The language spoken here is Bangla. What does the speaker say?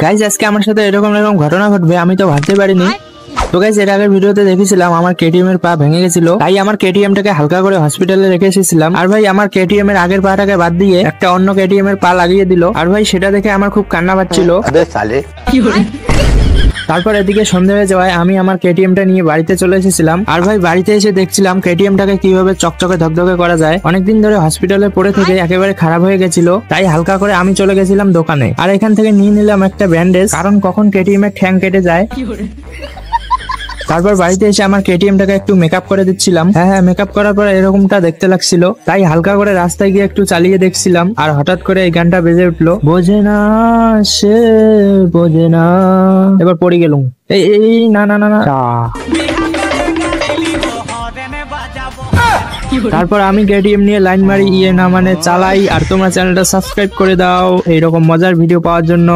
গাইজ আজকে আমার সাথে এরকম এরকম ঘটনা ঘটবে আমি তো ভাবতে পারিনি। তো গাইজ এর আগের ভিডিওতে দেখেছিলাম আমার কেটিএম এর পা ভেঙে গেছিল, তাই আমার কেটিএম টাকে হালকা করে হসপিটালে রেখে এসেছিলাম। আর ভাই আমার কেটিএম এর আগের পাটাকে বাদ দিয়ে একটা অন্য কেটিএম এর পা লাগিয়ে দিল। আর ভাই সেটা দেখে আমার খুব কান্না পাচ্ছিল। তারপর এদিকে সন্ধ্যা হয়ে যাওয়ায় আমি আমার কেটিএমটা নিয়ে বাড়িতে চলে এসেছিলাম। আর ভাই বাড়িতে এসে দেখছিলাম কেটিএমটাকে কিভাবে চকচকে ধকধকে করা যায়। অনেকদিন ধরে হসপিটালে পড়ে থেকে একেবারে খারাপ হয়ে গেছিল, তাই হালকা করে আমি চলে গেছিলাম দোকানে। আর এখান থেকে নিয়ে নিলাম একটা ব্যান্ডেজ, কারণ কখন কেটিএম এর ঠ্যাং কেটে যায়। তারপর বাড়িতে এসে আমার কেটিএমটাকে একটু মেকআপ করে দিচ্ছিলাম। হ্যাঁ, মেকআপ করার পর এরকমটা দেখতে লাগছিল, তাই হালকা করে রাস্তায় গিয়ে একটু চালিয়ে দেখছিলাম। আর হঠাৎ করে এই গানটা বেজে উঠলো, বোঝে না সে বোঝে না। এবার পড়ে গেলুম। এই না না না না। তারপর আমি কেটিএম নিয়ে লাইন মারি, না মানে চালাই। আর তোমরা চ্যানেলটা সাবস্ক্রাইব করে দাও এইরকম মজার ভিডিও পাওয়ার জন্য।